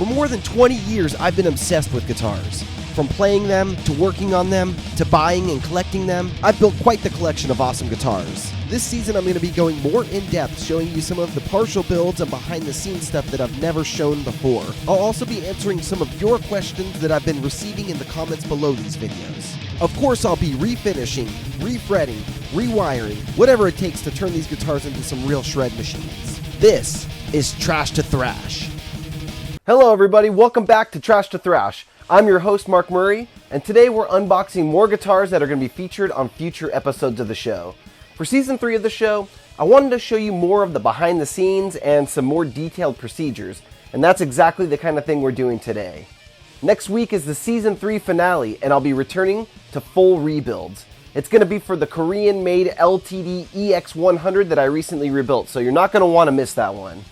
For more than 20 years, I've been obsessed with guitars. From playing them, to working on them, to buying and collecting them, I've built quite the collection of awesome guitars. This season I'm going to be going more in-depth, showing you some of the partial builds and behind-the-scenes stuff that I've never shown before. I'll also be answering some of your questions that I've been receiving in the comments below these videos. Of course, I'll be refinishing, refretting, rewiring, whatever it takes to turn these guitars into some real shred machines. This is Trash to Thrash. Hello everybody, welcome back to Trash to Thrash. I'm your host, Mark Murray, and today we're unboxing more guitars that are going to be featured on future episodes of the show. For Season 3 of the show, I wanted to show you more of the behind the scenes and some more detailed procedures, and that's exactly the kind of thing we're doing today. Next week is the Season 3 finale, and I'll be returning to full rebuilds. It's going to be for the Korean-made LTD EX100 that I recently rebuilt, so you're not going to want to miss that one.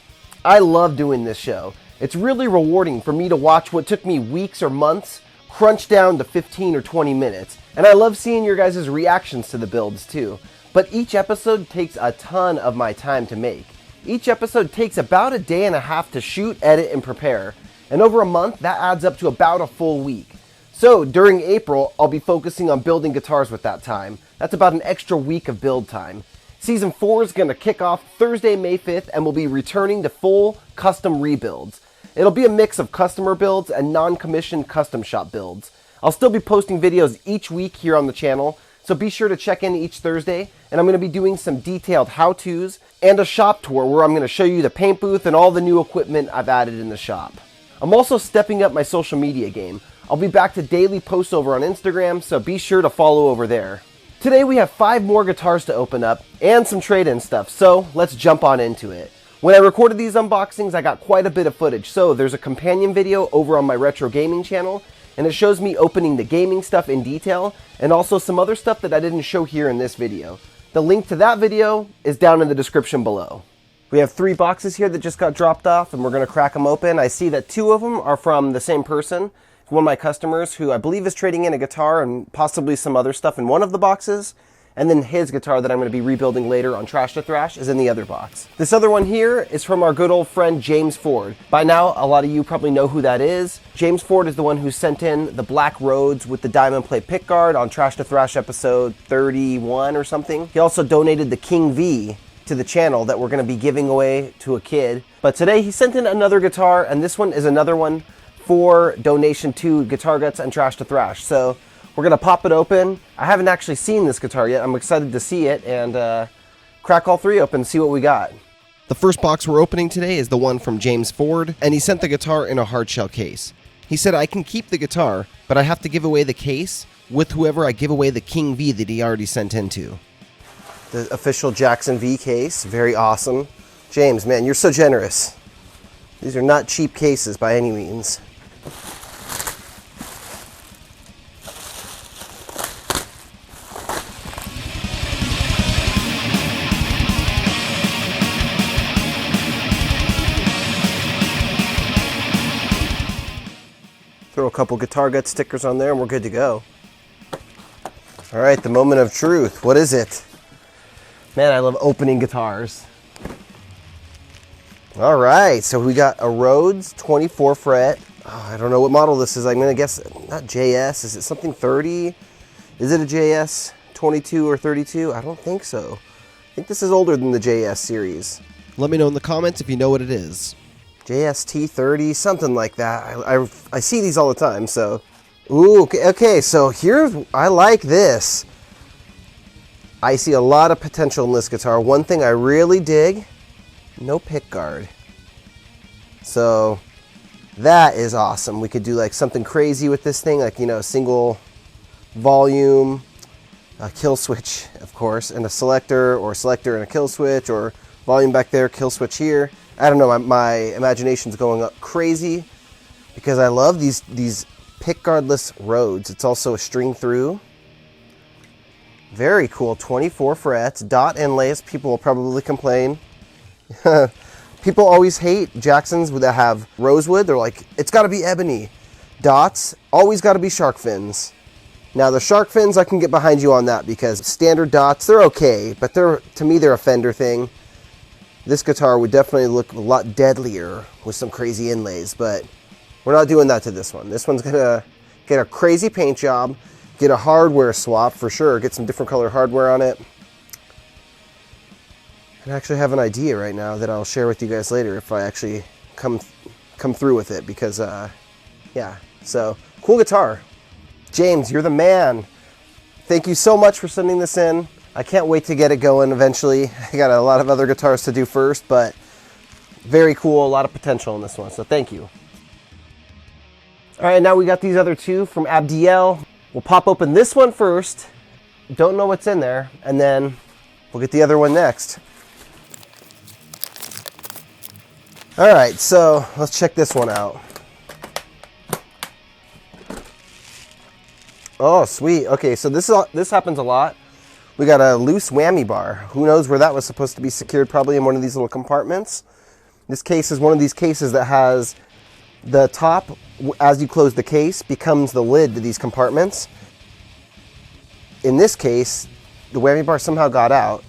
I love doing this show. It's really rewarding for me to watch what took me weeks or months crunch down to 15 or 20 minutes. And I love seeing your guys' reactions to the builds too. But each episode takes a ton of my time to make. Each episode takes about a day and a half to shoot, edit, and prepare. And over a month, that adds up to about a full week. So during April, I'll be focusing on building guitars with that time. That's about an extra week of build time. Season 4 is going to kick off Thursday, May 5th, and we'll be returning to full custom rebuilds. It'll be a mix of customer builds and non-commissioned custom shop builds. I'll still be posting videos each week here on the channel, so be sure to check in each Thursday, and I'm going to be doing some detailed how-tos and a shop tour where I'm going to show you the paint booth and all the new equipment I've added in the shop. I'm also stepping up my social media game. I'll be back to daily posts over on Instagram, so be sure to follow over there. Today we have 5 more guitars to open up and some trade-in stuff, so let's jump on into it. When I recorded these unboxings, I got quite a bit of footage, so there's a companion video over on my retro gaming channel, and it shows me opening the gaming stuff in detail, and also some other stuff that I didn't show here in this video. The link to that video is down in the description below. We have 3 boxes here that just got dropped off, and we're going to crack them open. I see that 2 of them are from the same person, one of my customers who I believe is trading in a guitar and possibly some other stuff in one of the boxes. And then his guitar that I'm going to be rebuilding later on Trash to Thrash is in the other box. This other one here is from our good old friend James Ford. By now, a lot of you probably know who that is. James Ford is the one who sent in the black Rhodes with the diamond plate pickguard on Trash to Thrash episode 31 or something. He also donated the King V to the channel that we're going to be giving away to a kid. But today he sent in another guitar, and this one is another one for donation to Guitar Guts and Trash to Thrash. So we're going to pop it open. I haven't actually seen this guitar yet. I'm excited to see it and crack all 3 open and see what we got. The first box we're opening today is the one from James Ford, and he sent the guitar in a hardshell case. He said, I can keep the guitar, but I have to give away the case with whoever I give away the King V that he already sent into. The official Jackson V case, very awesome. James, man, you're so generous. These are not cheap cases by any means. Throw a couple Guitar Gut stickers on there and we're good to go. All right, the moment of truth. What is it? Man, I love opening guitars. All right, so we got a Rhodes 24 fret. Oh, I don't know what model this is. I'm gonna guess not JS. Is it something 30? Is it a JS 22 or 32? I don't think so. I think this is older than the JS series. Let me know in the comments if you know what it is. JST 30, something like that. I see these all the time, so. Ooh, okay, so here's, I like this. I see a lot of potential in this guitar. One thing I really dig, no pick guard. So that is awesome. We could do like something crazy with this thing, like, you know, single volume, a kill switch, of course, and a selector, or selector and a kill switch, or volume back there, kill switch here. I don't know, my imagination's going up crazy because I love these pickguardless Rhodes. It's also a string through. Very cool, 24 frets, dot inlays. People will probably complain. People always hate Jacksons that have rosewood. They're like, it's gotta be ebony. Dots, always gotta be shark fins. Now the shark fins, I can get behind you on that because standard dots, they're okay, but to me they're a Fender thing. This guitar would definitely look a lot deadlier with some crazy inlays, but We're not doing that to this one. This one's gonna get a crazy paint job, get a hardware swap for sure, get some different color hardware on it. And I actually have an idea right now that I'll share with you guys later if I actually come through with it, because yeah, so cool guitar. James, you're the man. Thank you so much for sending this in. I can't wait to get it going eventually. I got a lot of other guitars to do first, but very cool, a lot of potential in this one, so thank you. All right, now we got these other two from Abdiel. We'll pop open this one first. Don't know what's in there, and then we'll get the other one next. All right, so let's check this one out. Oh, sweet. Okay, so this happens a lot. We got a loose whammy bar. Who knows where that was supposed to be secured? Probably in one of these little compartments. This case is one of these cases that has the top, as you close the case, becomes the lid to these compartments. In this case, the whammy bar somehow got out.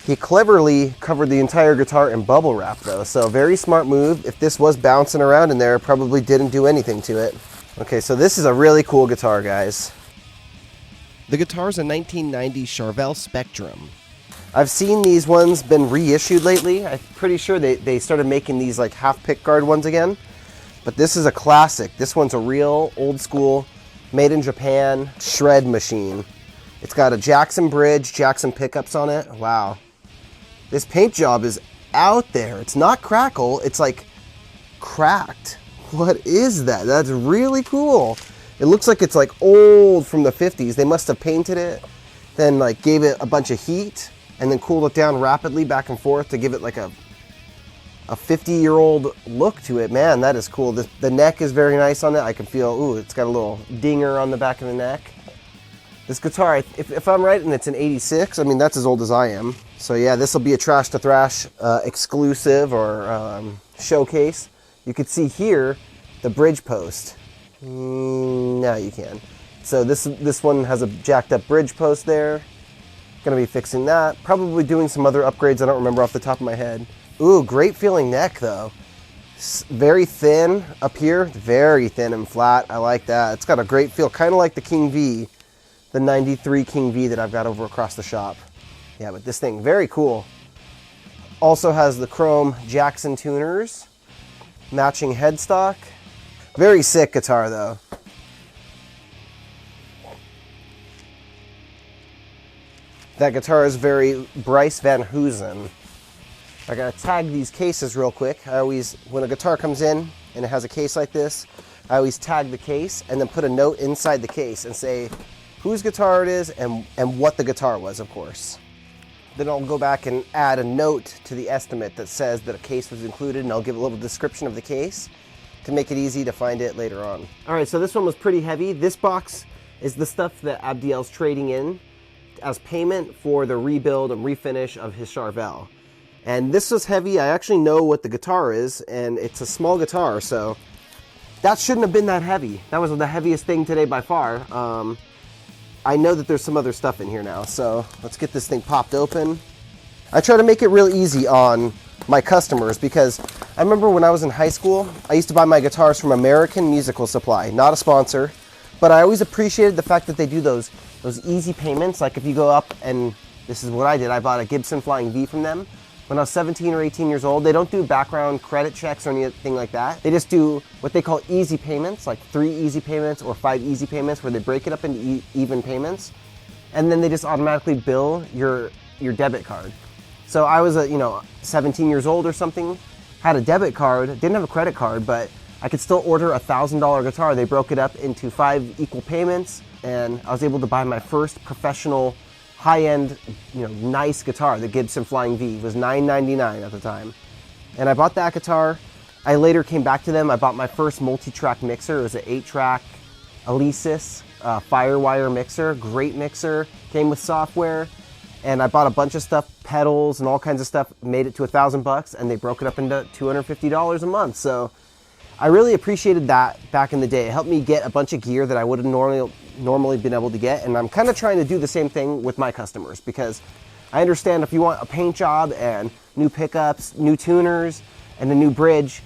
He cleverly covered the entire guitar in bubble wrap though, so very smart move. If this was bouncing around in there, it probably didn't do anything to it. Okay, so this is a really cool guitar, guys. The guitar is a 1990 Charvel Spectrum. I've seen these ones been reissued lately. I'm pretty sure they started making these like half pick guard ones again. But this is a classic. This one's a real old school, made in Japan shred machine. It's got a Jackson bridge, Jackson pickups on it. Wow. This paint job is out there. It's not crackle, it's like cracked. What is that? That's really cool. It looks like it's like old from the 50s. They must have painted it, then like gave it a bunch of heat, and then cooled it down rapidly back and forth to give it like a 50-year-old look to it. Man, that is cool. The neck is very nice on it. I can feel, ooh, it's got a little dinger on the back of the neck. This guitar, if I'm right and it's an 86, I mean, that's as old as I am. So yeah, this will be a Trash to Thrash exclusive or showcase. You can see here the bridge post. Now you can. So this one has a jacked up bridge post there. Gonna be fixing that. Probably doing some other upgrades I don't remember off the top of my head. Ooh, great feeling neck though. Very thin up here, very thin and flat. I like that. It's got a great feel, kind of like the King V, the 93 King V that I've got over across the shop. Yeah, but this thing, very cool. Also has the chrome Jackson tuners, matching headstock. Very sick guitar though. That guitar is very Bryce Van Hoosen. I gotta tag these cases real quick. I always, when a guitar comes in and it has a case like this, I always tag the case and then put a note inside the case and say whose guitar it is and what the guitar was, of course. Then I'll go back and add a note to the estimate that says that a case was included, and I'll give a little description of the case to make it easy to find it later on. All right, so this one was pretty heavy. This box is the stuff that Abdiel's trading in as payment for the rebuild and refinish of his Charvel. And this was heavy. I actually know what the guitar is, and it's a small guitar, so that shouldn't have been that heavy. That was the heaviest thing today by far. I know that there's some other stuff in here now, so let's get this thing popped open. I try to make it real easy on my customers because I remember when I was in high school, I used to buy my guitars from American Musical Supply, not a sponsor, but I always appreciated the fact that they do those easy payments. Like if you go up, and this is what I did, I bought a Gibson Flying V from them when I was 17 or 18 years old. They don't do background credit checks or anything like that. They just do what they call easy payments, like 3 easy payments or 5 easy payments, where they break it up into even payments, and then they just automatically bill your debit card. So I was 17 years old or something, had a debit card, didn't have a credit card, but I could still order a $1,000 guitar. They broke it up into 5 equal payments, and I was able to buy my first professional high-end, nice guitar. The Gibson Flying V was $9.99 at the time. And I bought that guitar. I later came back to them. I bought my first multi-track mixer. It was an 8-track Alesis Firewire mixer. Great mixer. Came with software. And I bought a bunch of stuff, pedals and all kinds of stuff, made it to $1,000, and they broke it up into $250 a month. So I really appreciated that back in the day. It helped me get a bunch of gear that I would have normally been able to get, and I'm kind of trying to do the same thing with my customers, because I understand if you want a paint job and new pickups, new tuners, and a new bridge,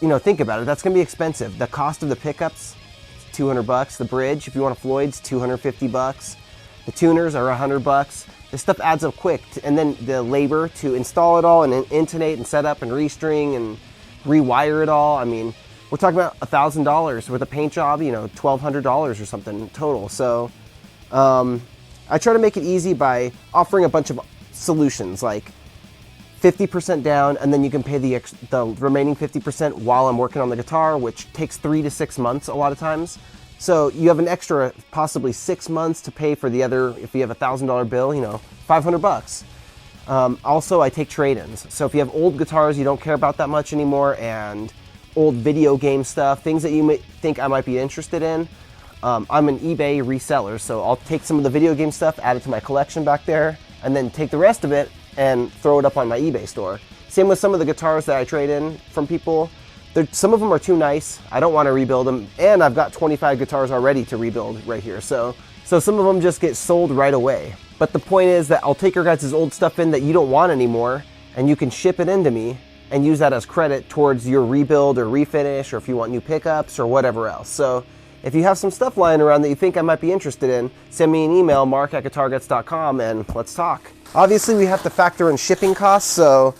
you know, think about it. That's going to be expensive. The cost of the pickups, $200. The bridge, if you want a Floyd's, $250. The tuners are $100. This stuff adds up quick. And then the labor to install it all and intonate and set up and restring and rewire it all. I mean, we're talking about $1,000 with a paint job, you know, $1,200 or something total. So I try to make it easy by offering a bunch of solutions, like 50% down, and then you can pay the remaining 50% while I'm working on the guitar, which takes 3 to 6 months a lot of times. So you have an extra possibly 6 months to pay for the other, if you have a $1,000 bill, you know, $500. Also, I take trade-ins. So if you have old guitars you don't care about that much anymore, and old video game stuff, things that you may think I might be interested in, I'm an eBay reseller, so I'll take some of the video game stuff, add it to my collection back there, and then take the rest of it and throw it up on my eBay store. Same with some of the guitars that I trade in from people. Some of them are too nice. I don't want to rebuild them, and I've got 25 guitars already to rebuild right here. So some of them just get sold right away. But the point is that I'll take your guys' old stuff in that you don't want anymore, and you can ship it into me and use that as credit towards your rebuild or refinish, or if you want new pickups or whatever else. So if you have some stuff lying around that you think I might be interested in, send me an email, mark@guitarguts.com, and let's talk. Obviously, we have to factor in shipping costs, so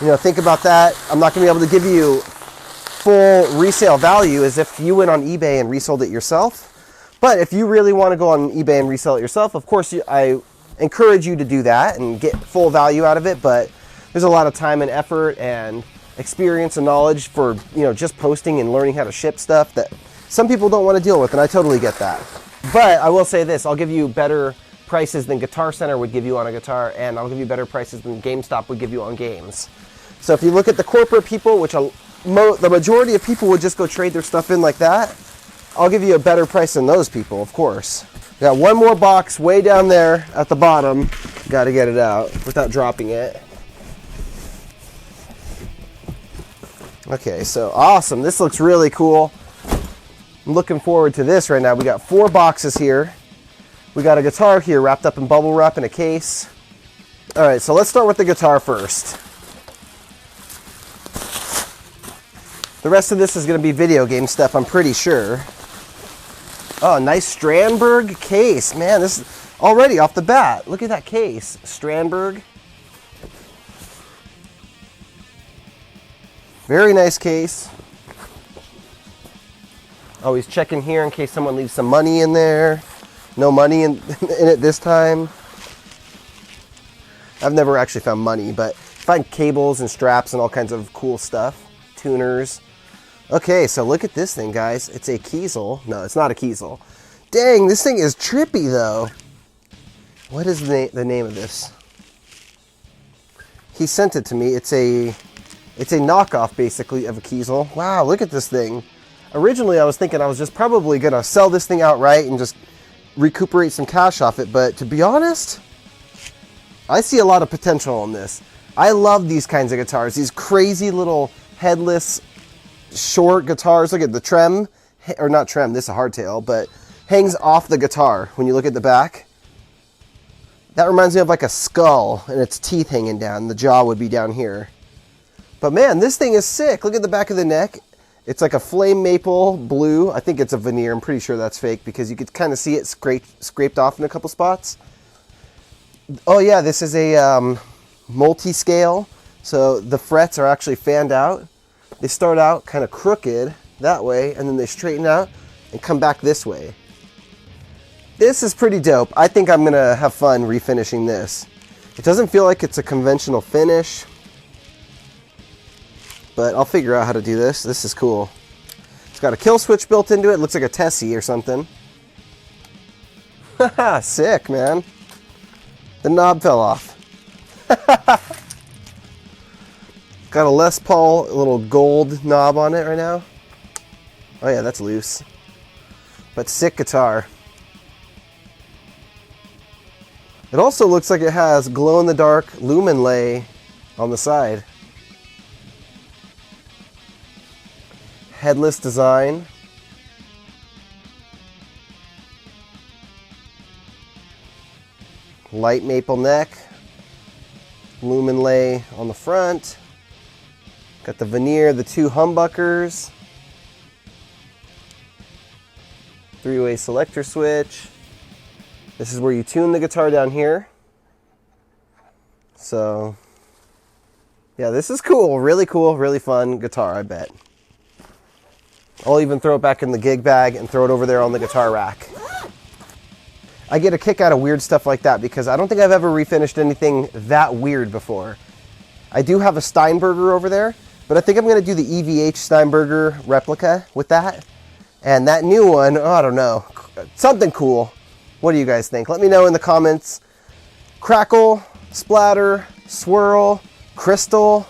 you know, think about that. I'm not going to be able to give you full resale value as if you went on eBay and resold it yourself. But if you really want to go on eBay and resell it yourself, of course, I encourage you to do that and get full value out of it. But there's a lot of time and effort and experience and knowledge for, you know, just posting and learning how to ship stuff that some people don't want to deal with, and I totally get that. But I will say this, I'll give you better prices than Guitar Center would give you on a guitar, and I'll give you better prices than GameStop would give you on games. So if you look at the corporate people, which the majority of people would just go trade their stuff in like that, I'll give you a better price than those people, of course. Got one more box way down there at the bottom. Got to get it out without dropping it. Okay, so awesome. This looks really cool. I'm looking forward to this right now. We got 4 boxes here. We got a guitar here wrapped up in bubble wrap in a case. All right, so let's start with the guitar first. The rest of this is going to be video game stuff, I'm pretty sure. Oh, nice Strandberg case. Man, this is already off the bat. Look at that case. Strandberg. Very nice case. Always checking here in case someone leaves some money in there. No money in it this time. I've never actually found money, but find cables and straps and all kinds of cool stuff. Tuners. Okay, so look at this thing, guys. It's a Kiesel. No, it's not a Kiesel. Dang, this thing is trippy, though. What is the name of this? He sent it to me. It's a knockoff, basically, of a Kiesel. Wow, look at this thing. Originally, I was thinking I was just probably going to sell this thing outright and just recuperate some cash off it. But to be honest, I see a lot of potential in this. I love these kinds of guitars. These crazy little headless, short guitars. Look at the trem, or not trem, this is a hardtail, but hangs off the guitar when you look at the back. That reminds me of like a skull and its teeth hanging down. The jaw would be down here. But man, this thing is sick. Look at the back of the neck. It's like a flame maple blue. I think it's a veneer. I'm pretty sure that's fake because you could kind of see it scraped off in a couple spots. Oh yeah, this is a multi-scale. So the frets are actually fanned out. They start out kind of crooked that way, and then they straighten out and come back this way. This is pretty dope. I think I'm gonna have fun refinishing this. It doesn't feel like it's a conventional finish, but I'll figure out how to do this. This is cool. It's got a kill switch built into it. Looks like a Tessie or something. Haha, sick, man. The knob fell off. Got a Les Paul little gold knob on it right now. Oh yeah, that's loose. But sick guitar. It also looks like it has glow-in-the-dark lumen lay on the side. Headless design. Light maple neck. Lumen lay on the front. Got the veneer, the 2 humbuckers, 3-way selector switch. This is where you tune the guitar down here. So, yeah, this is cool, really fun guitar, I bet. I'll even throw it back in the gig bag and throw it over there on the guitar rack. I get a kick out of weird stuff like that because I don't think I've ever refinished anything that weird before. I do have a Steinberger over there, but I think I'm going to do the EVH Steinberger replica with that. And that new one, oh, I don't know, something cool. What do you guys think? Let me know in the comments. Crackle, splatter, swirl, crystal,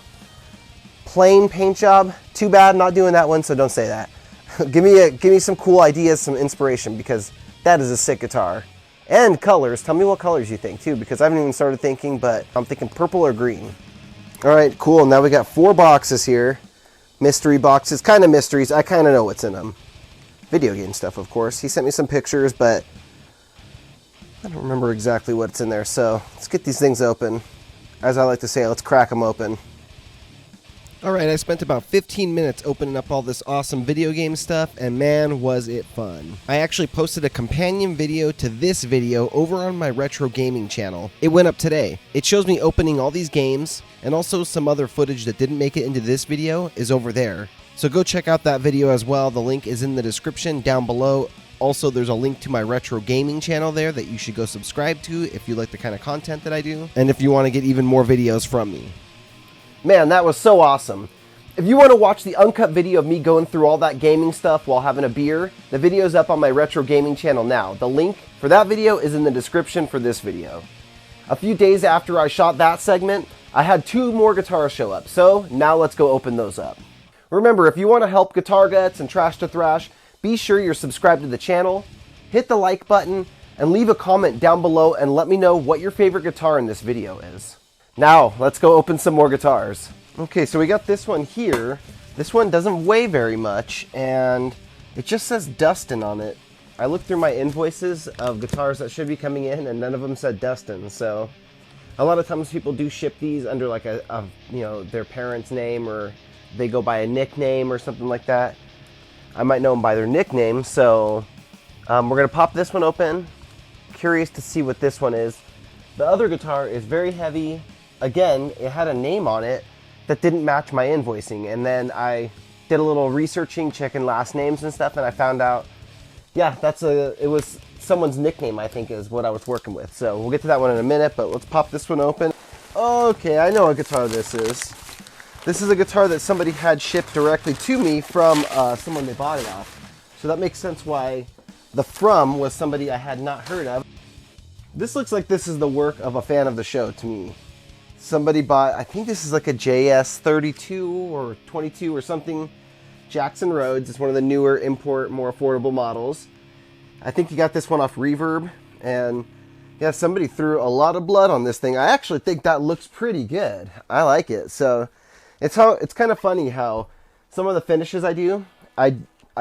plain paint job. Too bad not doing that one, so don't say that. give me some cool ideas, some inspiration, because that is a sick guitar. And colors. Tell me what colors you think too, because I haven't even started thinking, but I'm thinking purple or green. All right, cool. Now we got 4 boxes here. Mystery boxes, kind of mysteries. I kind of know what's in them. Video game stuff, of course. He sent me some pictures, but I don't remember exactly what's in there. So let's get these things open. As I like to say, let's crack them open. Alright, I spent about 15 minutes opening up all this awesome video game stuff, and man, was it fun. I actually posted a companion video to this video over on my retro gaming channel. It went up today. It shows me opening all these games, and also some other footage that didn't make it into this video is over there. So go check out that video as well. The link is in the description down below. Also, there's a link to my retro gaming channel there that you should go subscribe to if you like the kind of content that I do, and if you want to get even more videos from me. Man, that was so awesome. If you want to watch the uncut video of me going through all that gaming stuff while having a beer, the video's up on my retro gaming channel now. The link for that video is in the description for this video. A few days after I shot that segment, I had 2 more guitars show up, so now let's go open those up. Remember, if you want to help Guitar Guts and Trash to Thrash, be sure you're subscribed to the channel, hit the like button, and leave a comment down below and let me know what your favorite guitar in this video is. Now, let's go open some more guitars. Okay, so we got this one here. This one doesn't weigh very much, and it just says Dustin on it. I looked through my invoices of guitars that should be coming in, and none of them said Dustin, so a lot of times people do ship these under like their parent's name, or they go by a nickname or something like that. I might know them by their nickname, so we're gonna pop this one open. Curious to see what this one is. The other guitar is very heavy. Again, it had a name on it that didn't match my invoicing, and then I did a little researching, checking last names and stuff, and I found out, yeah, it was someone's nickname, I think, is what I was working with. So we'll get to that one in a minute, but let's pop this one open. Okay, I know what guitar this is. This is a guitar that somebody had shipped directly to me from someone they bought it off. So that makes sense why the from was somebody I had not heard of. This looks like this is the work of a fan of the show to me. Somebody bought, I think this is like a JS 32 or 22 or something. Jackson Rhodes. It's one of the newer import, more affordable models. I think you got this one off Reverb. And yeah, somebody threw a lot of blood on this thing. I actually think that looks pretty good. I like it. So it's kind of funny how some of the finishes I do, I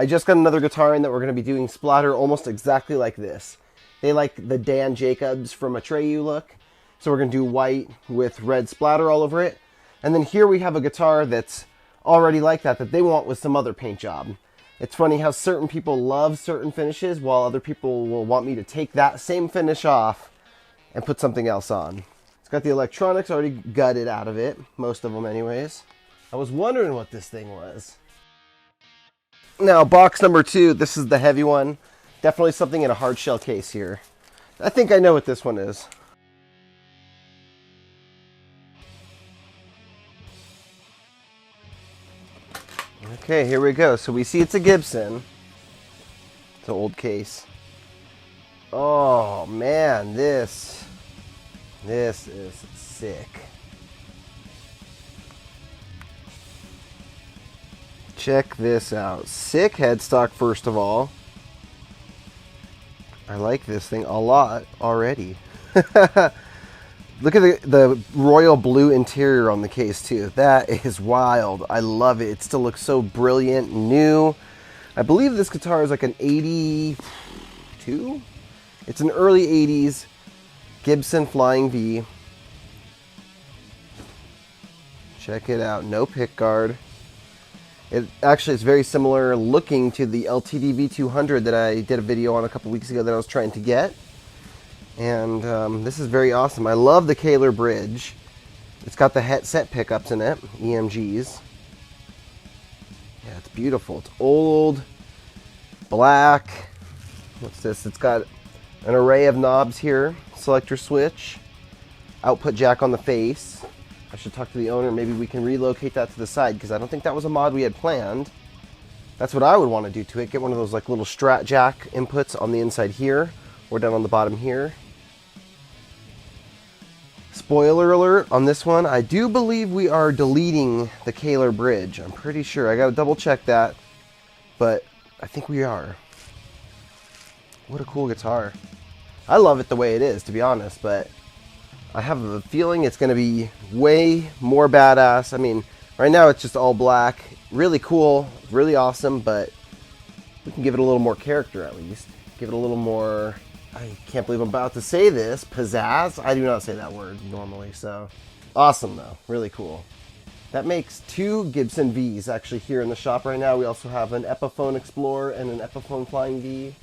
just got another guitar in that we're going to be doing splatter almost exactly like this. They like the Dan Jacobs from Atreyu look. So we're going to do white with red splatter all over it. And then here we have a guitar that's already like that they want with some other paint job. It's funny how certain people love certain finishes while other people will want me to take that same finish off and put something else on. It's got the electronics already gutted out of it, most of them anyways. I was wondering what this thing was. Now, box number 2, this is the heavy one. Definitely something in a hard shell case here. I think I know what this one is. Okay, here we go. So we see it's a Gibson. It's an old case. Oh man, this is sick. Check this out. Sick headstock, first of all. I like this thing a lot already. Look at the royal blue interior on the case too. That is wild. I love it. It still looks so brilliant, new. I believe this guitar is like an 82? It's an early 80s Gibson Flying V. Check it out. No pick guard. It actually is very similar looking to the LTD V200 that I did a video on a couple weeks ago that I was trying to get. And this is very awesome. I love the Kaler bridge. It's got the headset pickups in it, EMGs. Yeah, it's beautiful. It's old, black. What's this? It's got an array of knobs here. Selector switch, output jack on the face. I should talk to the owner. Maybe we can relocate that to the side because I don't think that was a mod we had planned. That's what I would want to do to it. Get one of those like little Strat jack inputs on the inside here or down on the bottom here. Spoiler alert on this one. I do believe we are deleting the Kaler bridge. I'm pretty sure. I got to double check that, but I think we are. What a cool guitar. I love it the way it is, to be honest, but I have a feeling it's going to be way more badass. I mean, right now it's just all black. Really cool, really awesome, but we can give it a little more character at least. Give it a little more, I can't believe I'm about to say this, pizzazz? I do not say that word normally, so awesome though, really cool. That makes 2 Gibson Vs actually here in the shop right now. We also have an Epiphone Explorer and an Epiphone Flying V.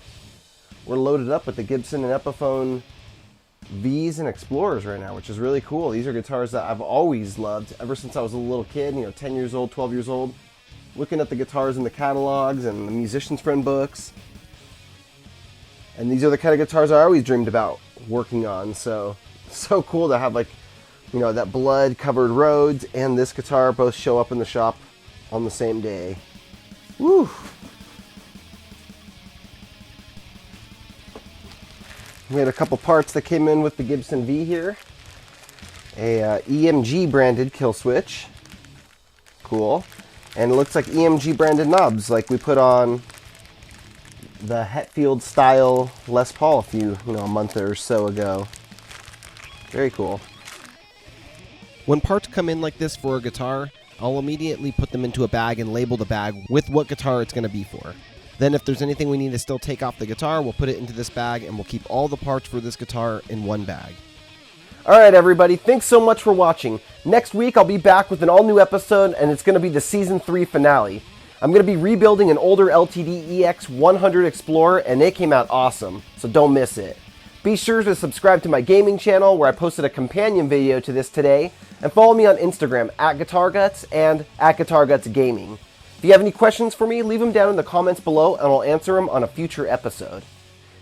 We're loaded up with the Gibson and Epiphone Vs and Explorers right now, which is really cool. These are guitars that I've always loved ever since I was a little kid, 10 years old, 12 years old, looking at the guitars in the catalogs and the musician's friend books. And these are the kind of guitars I always dreamed about working on. So cool to have that blood covered Rhodes and this guitar both show up in the shop on the same day. Woo! We had a couple parts that came in with the Gibson V here. A EMG branded kill switch. Cool. And it looks like EMG branded knobs like we put on the Hetfield style Les Paul a month or so ago. Very cool. When parts come in like this for a guitar, I'll immediately put them into a bag and label the bag with what guitar it's going to be for. Then if there's anything we need to still take off the guitar, we'll put it into this bag and we'll keep all the parts for this guitar in one bag. Alright everybody, thanks so much for watching. Next week I'll be back with an all new episode and it's going to be the Season 3 finale. I'm going to be rebuilding an older LTD EX100 Explorer and it came out awesome, so don't miss it. Be sure to subscribe to my gaming channel where I posted a companion video to this today, and follow me on Instagram @GuitarGuts and @GuitarGutsGaming. If you have any questions for me, leave them down in the comments below and I'll answer them on a future episode.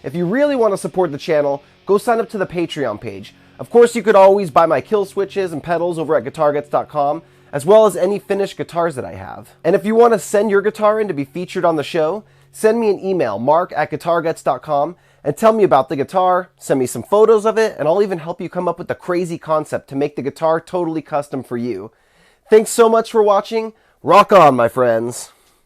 If you really want to support the channel, go sign up to the Patreon page. Of course, you could always buy my kill switches and pedals over at GuitarGuts.com, as well as any finished guitars that I have. And if you want to send your guitar in to be featured on the show, send me an email, mark@GuitarGuts.com, and tell me about the guitar, send me some photos of it, and I'll even help you come up with a crazy concept to make the guitar totally custom for you. Thanks so much for watching. Rock on, my friends.